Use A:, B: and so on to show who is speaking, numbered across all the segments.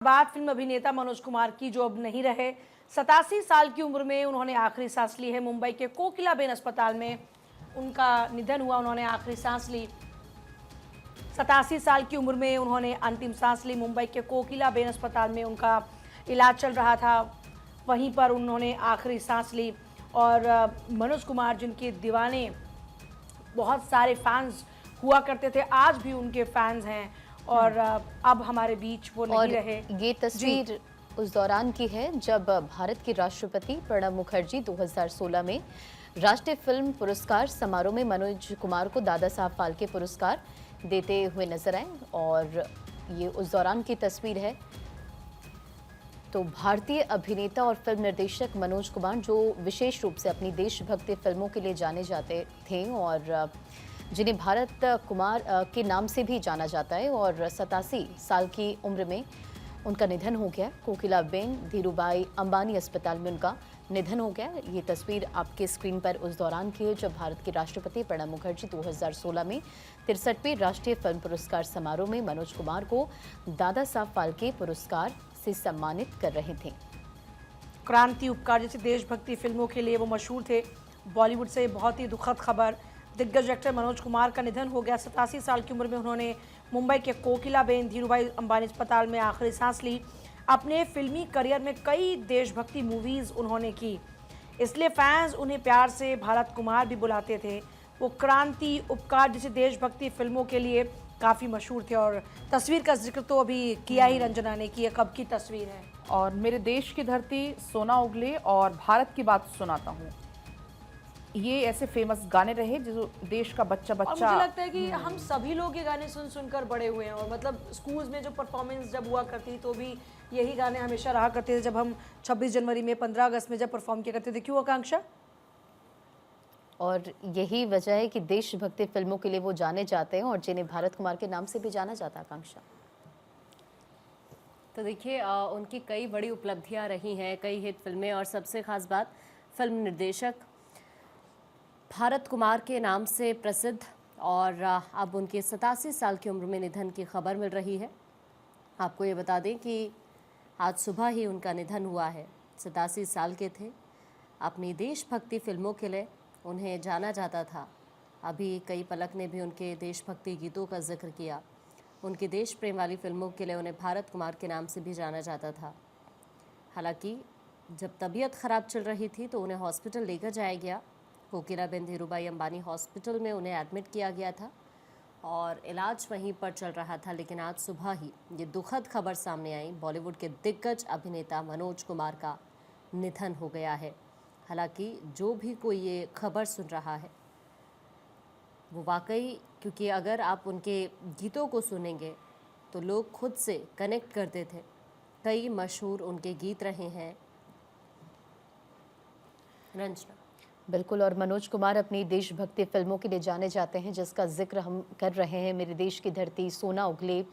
A: बाद फिल्म अभिनेता मनोज कुमार की जो अब नहीं रहे। 87 साल की उम्र में उन्होंने आखिरी सांस ली है। मुंबई के कोकिलाबेन अस्पताल में उनका निधन हुआ। उन्होंने आखिरी सांस ली। 87 साल की उम्र में उन्होंने अंतिम सांस ली। मुंबई के कोकिलाबेन अस्पताल में उनका इलाज चल रहा था, वहीं पर उन्होंने आखिरी सांस ली। और मनोज कुमार जिनके दीवाने बहुत सारे फैंस हुआ करते थे, आज भी उनके फैंस हैं और अब हमारे बीच वो नहीं रहे।
B: ये तस्वीर उस दौरान की है जब भारत के राष्ट्रपति प्रणब मुखर्जी 2016 में राष्ट्रीय फिल्म पुरस्कार समारोह में मनोज कुमार को दादा साहब फाल्के पुरस्कार देते हुए नजर आए। और ये उस दौरान की तस्वीर है। तो भारतीय अभिनेता और फिल्म निर्देशक मनोज कुमार, जो विशेष रूप से अपनी देशभक्ति फिल्मों के लिए जाने जाते थे और जिन्हें भारत कुमार के नाम से भी जाना जाता है, और 87 साल की उम्र में उनका निधन हो गया। कोकिलाबेन धीरूभाई अंबानी अस्पताल में उनका निधन हो गया। ये तस्वीर आपके स्क्रीन पर उस दौरान की है जब भारत के राष्ट्रपति प्रणब मुखर्जी 2016 में 63वें राष्ट्रीय फिल्म पुरस्कार समारोह में मनोज कुमार को दादा साहब फाल्के पुरस्कार से सम्मानित कर रहे थे।
A: क्रांति, उपकार जैसी देशभक्ति फिल्मों के लिए वो मशहूर थे। बॉलीवुड से बहुत ही दुखद खबर, दिग्गज एक्टर मनोज कुमार का निधन हो गया। 87 साल की उम्र में उन्होंने मुंबई के कोकिलाबेन धीरूभाई अंबानी अस्पताल में आखिरी सांस ली। अपने फिल्मी करियर में कई देशभक्ति मूवीज़ उन्होंने की, इसलिए फैंस उन्हें प्यार से भारत कुमार भी बुलाते थे। वो क्रांति, उपकार जैसी देशभक्ति फिल्मों के लिए काफ़ी मशहूर थे। और तस्वीर का जिक्र तो अभी किया ही रंजना ने कि ये कब की तस्वीर है।
C: और मेरे देश की धरती, सोना उगले और भारत की बात सुनाता हूँ, ये ऐसे फेमस गाने रहे जो देश का बच्चा
A: और मुझे लगता है कि हम सभी लोग ये गाने सुन सुनकर बड़े हुए हैं। और मतलब स्कूल्स में जो परफॉर्मेंस जब हुआ करती तो भी यही गाने हमेशा रहा करते थे। जब हम 26 जनवरी में, 15 अगस्त में जब परफॉर्म किया करते थे। क्यों आकांक्षा?
B: और यही वजह है कि देशभक्ति फिल्मों के लिए वो जाने जाते हैं और जिन्हें भारत कुमार के नाम से भी जाना जाता है। आकांक्षा,
D: तो देखिए उनकी कई बड़ी उपलब्धियां रही हैं, कई हिट फिल्में, और सबसे खास बात फिल्म निर्देशक भारत कुमार के नाम से प्रसिद्ध। और अब उनके 87 साल की उम्र में निधन की खबर मिल रही है। आपको ये बता दें कि आज सुबह ही उनका निधन हुआ है। 87 साल के थे। अपनी देशभक्ति फिल्मों के लिए उन्हें जाना जाता था। अभी कई पलक ने भी उनके देशभक्ति गीतों का जिक्र किया। उनकी देश प्रेम वाली फिल्मों के लिए उन्हें भारत कुमार के नाम से भी जाना जाता था। हालांकि जब तबीयत ख़राब चल रही थी तो उन्हें हॉस्पिटल लेकर जाया गया। कोकिलाबेन धीरूभाई अंबानी हॉस्पिटल में उन्हें एडमिट किया गया था और इलाज वहीं पर चल रहा था। लेकिन आज सुबह ही ये दुखद खबर सामने आई। बॉलीवुड के दिग्गज अभिनेता मनोज कुमार का निधन हो गया है। हालांकि जो भी कोई ये खबर सुन रहा है वो वाकई, क्योंकि अगर आप उनके गीतों को सुनेंगे तो लोग खुद से कनेक्ट करते थे। कई मशहूर उनके गीत रहे हैं। रंजना,
B: बिल्कुल। और मनोज कुमार अपनी देशभक्ति फिल्मों के लिए जाने जाते हैं, जिसका जिक्र हम कर रहे हैं। मेरे देश की धरती, सोना उगले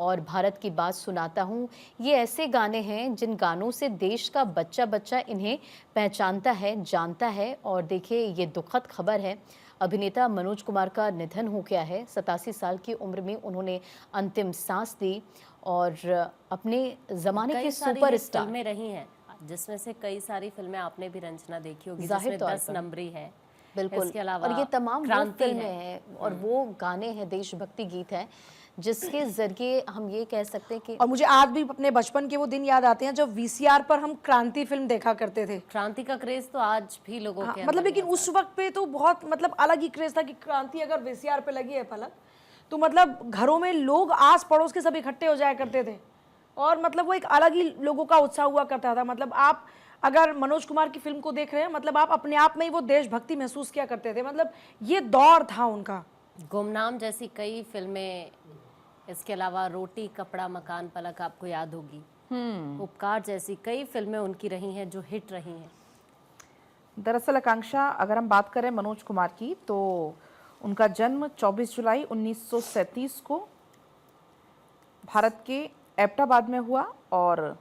B: और भारत की बात सुनाता हूँ, ये ऐसे गाने हैं जिन गानों से देश का बच्चा बच्चा इन्हें पहचानता है, जानता है। और देखिए, ये दुखद खबर है। अभिनेता मनोज कुमार का निधन हो गया है। 87 साल की उम्र में उन्होंने अंतिम सांस दी और अपने ज़माने के सुपरस्टार
D: फिल्में रही हैं, जिसमें से कई सारी फिल्में आपने भी रंजना देखी होगी,
B: जाहिर
D: जिसमें 10 नंबरी है।
B: बिल्कुल।
D: इसके अलावा
B: और ये तमाम वो
D: क्रांति
B: फिल्में हैं और वो गाने हैं, देशभक्ति गीत हैं, जिसके जरिए हम ये कह सकते हैं कि।
A: और मुझे आज भी अपने बचपन के वो दिन याद आते हैं जब वीसीआर पर हम क्रांति फिल्म देखा करते थे।
D: क्रांति का क्रेज तो आज भी लोगों के
A: मतलब लेकिन उस वक्त पे तो बहुत मतलब अलग ही क्रेज था कि क्रांति अगर वीसीआर पे लगी है पलक, तो मतलब घरों में लोग आस पड़ोस के सब इकट्ठे हो जाया करते थे। और मतलब वो एक अलग ही लोगों का उत्साह हुआ करता था। मतलब आप अगर मनोज कुमार की फिल्म को देख रहे हैं, मतलब आप अपने आप में ही वो देशभक्ति महसूस किया करते थे। मतलब ये दौर था उनका।
D: गुमनाम जैसी कई फिल्में, इसके अलावा रोटी कपड़ा मकान पलक आपको याद होगी। उपकार जैसी कई फिल्में उनकी रही हैं जो हिट रही हैं।
C: दरअसल आकांक्षा, अगर हम बात करें मनोज कुमार की, तो उनका जन्म 24 जुलाई 1937 को भारत के एबटाबाद में हुआ। और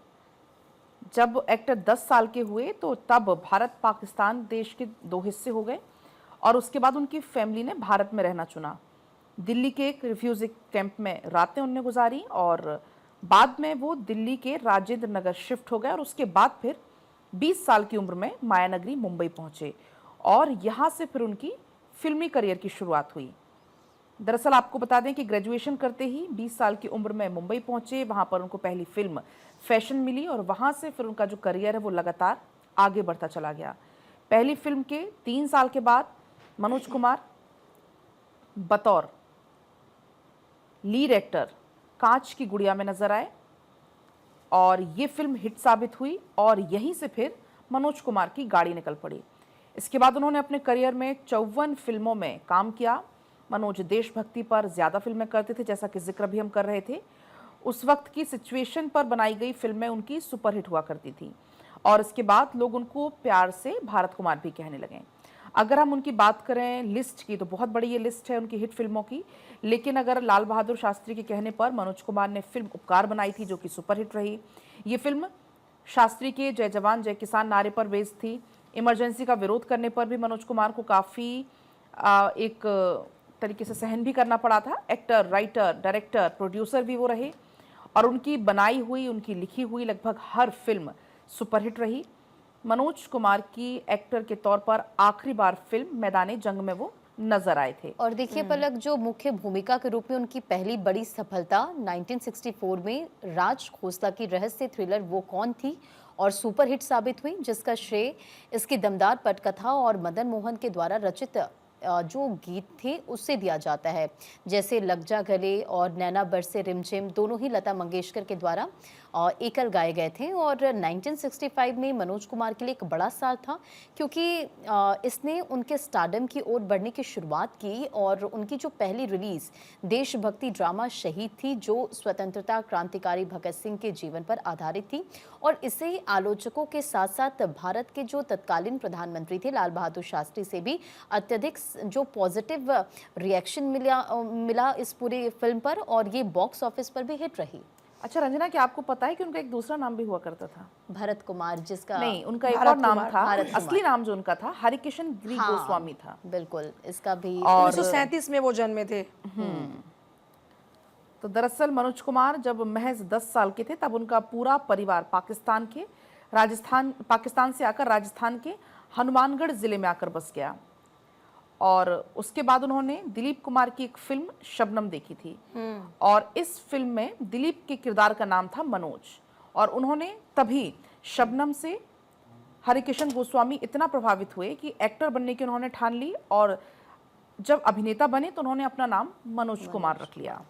C: जब एक्टर 10 साल के हुए तो तब भारत पाकिस्तान देश के दो हिस्से हो गए और उसके बाद उनकी फैमिली ने भारत में रहना चुना। दिल्ली के एक रिफ्यूजी कैंप में रातें उनने गुजारी और बाद में वो दिल्ली के राजेंद्र नगर शिफ्ट हो गए और उसके बाद फिर 20 साल की उम्र में मायानगरी मुंबई पहुंचे और यहाँ से फिर उनकी फिल्मी करियर की शुरुआत हुई। दरअसल आपको बता दें कि ग्रेजुएशन करते ही 20 साल की उम्र में मुंबई पहुंचे, वहां पर उनको पहली फिल्म फैशन मिली और वहां से फिर उनका जो करियर है वो लगातार आगे बढ़ता चला गया। पहली फिल्म के 3 साल के बाद मनोज कुमार बतौर लीड एक्टर कांच की गुड़िया में नजर आए और ये फिल्म हिट साबित हुई और यहीं से फिर मनोज कुमार की गाड़ी निकल पड़ी। इसके बाद उन्होंने अपने करियर में 54 फिल्मों में काम किया। मनोज देशभक्ति पर ज़्यादा फिल्में करते थे, जैसा कि जिक्र भी हम कर रहे थे। उस वक्त की सिचुएशन पर बनाई गई फिल्में उनकी सुपरहिट हुआ करती थी और इसके बाद लोग उनको प्यार से भारत कुमार भी कहने लगे। अगर हम उनकी बात करें लिस्ट की तो बहुत बड़ी ये लिस्ट है उनकी हिट फिल्मों की, लेकिन अगर लाल बहादुर शास्त्री के कहने पर मनोज कुमार ने फिल्म उपकार बनाई थी जो कि सुपरहिट रही। ये फिल्म शास्त्री के जय जवान जय किसान नारे पर बेस्ड थी। इमरजेंसी का विरोध करने पर भी मनोज कुमार को काफ़ी एक तरीके से सहन भी करना पड़ा था। एक्टर, राइटर, डायरेक्टर, प्रोड्यूसर भी वो रहे और उनकी बनाई हुई, उनकी लिखी हुई लगभग हर फिल्म सुपरहिट रही। मनोज कुमार की एक्टर के तौर पर आखिरी बार फिल्म मैदाने जंग में वो नजर आए थे।
B: और देखिए पलक, जो मुख्य भूमिका के रूप में उनकी पहली बड़ी सफलता 1964 में राज खोसला की रहस्य थ्रिलर वो कौन थी और सुपरहिट साबित हुई, जिसका श्रेय इसकी दमदार पटकथा और मदन मोहन के द्वारा रचित जो गीत थे उससे दिया जाता है। जैसे लग जा गले और नैना बरसे रिमझिम दोनों ही लता मंगेशकर के द्वारा एकल गाए गए थे। और 1965 में मनोज कुमार के लिए एक बड़ा साल था क्योंकि इसने उनके स्टारडम की ओर बढ़ने की शुरुआत की और उनकी जो पहली रिलीज देशभक्ति ड्रामा शहीद थी, जो स्वतंत्रता क्रांतिकारी भगत सिंह के जीवन पर आधारित थी और इसे आलोचकों के साथ साथ भारत के जो तत्कालीन प्रधानमंत्री थे लाल बहादुर शास्त्री से भी अत्यधिक जो पॉजिटिव रिएक्शन मिला इस पूरी फिल्म पर और ये बॉक्स ऑफिस पर भी हिट रही।
C: अच्छा रंजना, क्या आपको पता है कि उनका एक दूसरा नाम भी हुआ करता था?
B: भरत कुमार, जिसका
C: नहीं, उनका एक और नाम था। असली नाम जो उनका था हरिकिशन गिरी
B: हाँ,
C: गोस्वामी था।
B: बिल्कुल, इसका भी
A: 1937 में वो जन्मे थे।
C: तो दरअसल मनोज कुमार जब महज 10 साल के थे तब उनका पूरा परिवार पाकिस्तान से आकर राजस्थान के हनुमानगढ़ जिले में आकर बस गया और उसके बाद उन्होंने दिलीप कुमार की एक फिल्म शबनम देखी थी और इस फिल्म में दिलीप के किरदार का नाम था मनोज और उन्होंने तभी शबनम से हरिकिशन गोस्वामी इतना प्रभावित हुए कि एक्टर बनने की उन्होंने ठान ली और जब अभिनेता बने तो उन्होंने अपना नाम मनोज कुमार रख लिया।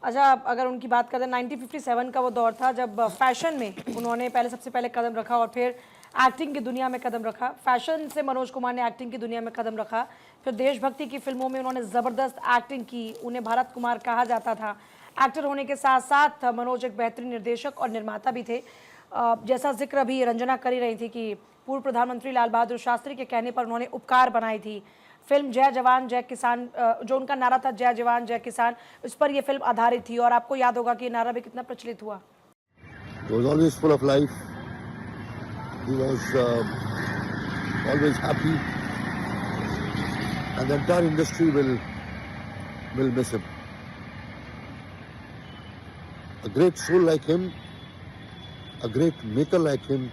A: अच्छा, अगर उनकी बात करें 1957 का वो दौर था जब फैशन में उन्होंने सबसे पहले कदम रखा और फिर एक्टिंग की दुनिया में कदम रखा। फैशन से मनोज कुमार ने एक्टिंग की दुनिया में कदम रखा, फिर देशभक्ति की फिल्मों में उन्होंने ज़बरदस्त एक्टिंग की। उन्हें भारत कुमार कहा जाता था। एक्टर होने के साथ साथ मनोज एक बेहतरीन निर्देशक और निर्माता भी थे। जैसा जिक्र अभी रंजना कर ही रही थी कि पूर्व प्रधानमंत्री लाल बहादुर शास्त्री के कहने पर उन्होंने उपकार बनाई थी फिल्म जय जवान जय किसान, जो उनका नारा था जय जवान जय किसान, उस पर यह फिल्म आधारित थी और आपको याद होगा कि ये नारा भी कितना प्रचलित हुआ।
E: He was always full of life. He was always happy, and the entire industry will miss him. A great soul like him, a great maker like him,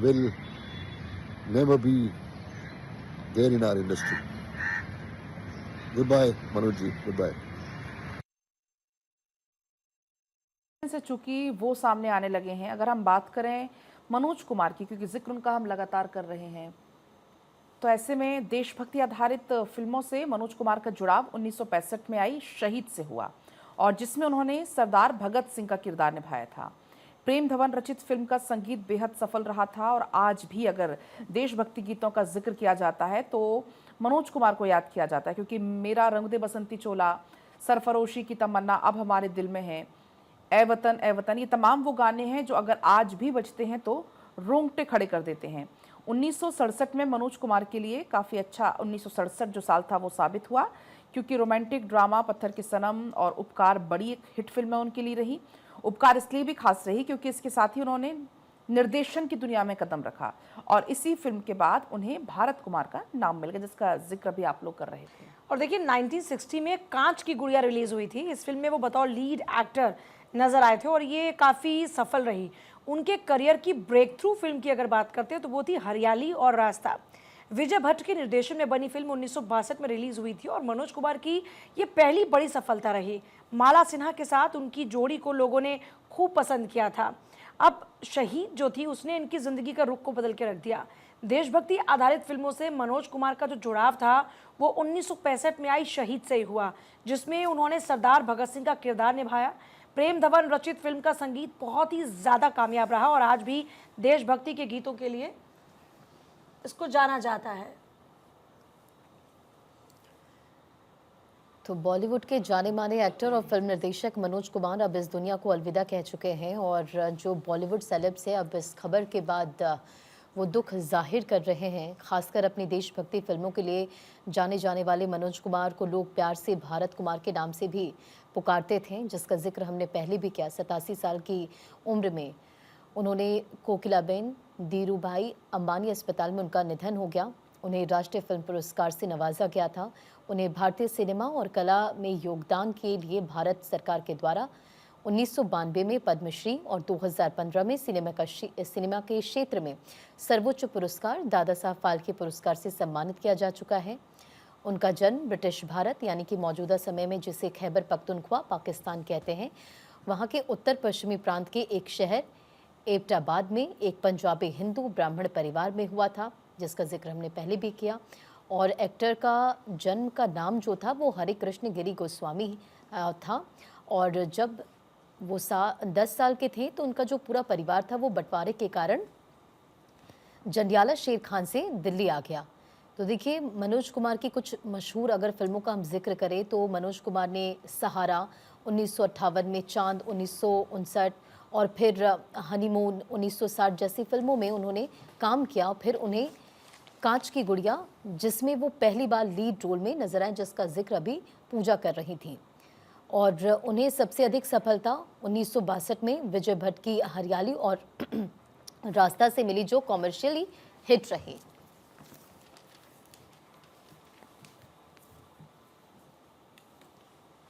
E: will never be there in our industry. Goodbye, Manoj ji. Goodbye.
C: से चूंकि वो सामने आने लगे हैं, अगर हम बात करें मनोज कुमार की, क्योंकि जिक्र उनका हम लगातार कर रहे हैं, तो ऐसे में देशभक्ति आधारित फिल्मों से मनोज कुमार का जुड़ाव 1965 में आई शहीद से हुआ और जिसमें उन्होंने सरदार भगत सिंह का किरदार निभाया था। प्रेम धवन रचित फिल्म का संगीत बेहद सफल रहा था और आज भी अगर देशभक्ति गीतों का जिक्र किया जाता है तो मनोज कुमार को याद किया जाता है, क्योंकि मेरा रंग दे बसंती चोला, सरफरोशी की तमन्ना, अब हमारे दिल में है, ए वतन, ये तमाम वो गाने हैं जो अगर आज भी बजते हैं तो रोंगटे खड़े कर देते हैं। 1967 में मनोज कुमार के लिए काफ़ी अच्छा 1967 जो साल था वो साबित हुआ, क्योंकि रोमांटिक ड्रामा पत्थर की सनम और उपकार बड़ी एक हिट फिल्म उनके लिए रही। उपकार इसलिए भी खास रही क्योंकि इसके साथ ही उन्होंने निर्देशन की दुनिया में कदम रखा और इसी फिल्म के बाद उन्हें भारत कुमार का नाम मिल गया, जिसका जिक्र भी आप लोग कर रहे थे।
A: और देखिए 1960 में कांच की गुड़िया रिलीज हुई थी। इस फिल्म में वो बतौर लीड एक्टर नजर आए थे और ये काफ़ी सफल रही। उनके करियर की ब्रेक थ्रू फिल्म की अगर बात करते हैं तो वो थी हरियाली और रास्ता। विजय भट्ट के निर्देशन में बनी फिल्म 1962 में रिलीज हुई थी और मनोज कुमार की ये पहली बड़ी सफलता रही। माला सिन्हा के साथ उनकी जोड़ी को लोगों ने खूब पसंद किया था। अब शहीद जो थी उसने इनकी जिंदगी का रुख को बदल के रख दिया। देशभक्ति आधारित फिल्मों से मनोज कुमार का जो जुड़ाव था वो 1965 में आई शहीद से ही हुआ, जिसमें उन्होंने सरदार भगत सिंह का किरदार निभाया। प्रेम धवन रचित फिल्म का संगीत बहुत ही ज़्यादा कामयाब रहा और आज भी देशभक्ति के गीतों के लिए इसको जाना जाता है।
B: तो बॉलीवुड के जाने माने एक्टर और फिल्म निर्देशक मनोज कुमार अब इस दुनिया को अलविदा कह चुके हैं और जो बॉलीवुड सेलेब्स है अब इस खबर के बाद वो दुख जाहिर कर रहे हैं। खासकर अपनी देशभक्ति फिल्मों के लिए जाने जाने वाले मनोज कुमार को लोग प्यार से भारत कुमार के नाम से भी पुकारते थे, जिसका जिक्र हमने पहले भी किया। 87 साल की उम्र में उन्होंने कोकिलाबेन धीरूभाई अंबानी अस्पताल में उनका निधन हो गया। उन्हें राष्ट्रीय फिल्म पुरस्कार से नवाजा गया था। उन्हें भारतीय सिनेमा और कला में योगदान के लिए भारत सरकार के द्वारा 1992 में पद्मश्री और 2015 में सिनेमा के क्षेत्र में सर्वोच्च पुरस्कार दादा साहब फाल्के पुरस्कार से सम्मानित किया जा चुका है। उनका जन्म ब्रिटिश भारत यानी कि मौजूदा समय में जिसे खैबर पख्तूनख्वा पाकिस्तान कहते हैं, वहाँ के उत्तर पश्चिमी प्रांत के एक शहर एबटाबाद में एक पंजाबी हिंदू ब्राह्मण परिवार में हुआ था, जिसका जिक्र हमने पहले भी किया। और एक्टर का जन्म का नाम जो था वो हरे कृष्ण गिरी गोस्वामी था और जब वो 10 साल के थे तो उनका जो पूरा परिवार था वो बंटवारे के कारण जंडियाला शेर खान से दिल्ली आ गया। तो देखिए मनोज कुमार की कुछ मशहूर अगर फिल्मों का हम जिक्र करें तो मनोज कुमार ने सहारा 1958 में, चांद 1959 और फिर हनीमून 1960 जैसी फिल्मों में उन्होंने काम किया। फिर उन्हें कांच की गुड़िया, जिसमें वो पहली बार लीड रोल में नजर आए, जिसका जिक्र अभी पूजा कर रही थी। और उन्हें सबसे अधिक सफलता 1962 में विजय भट्ट की हरियाली और रास्ता से मिली, जो कॉमर्शियली हिट रही।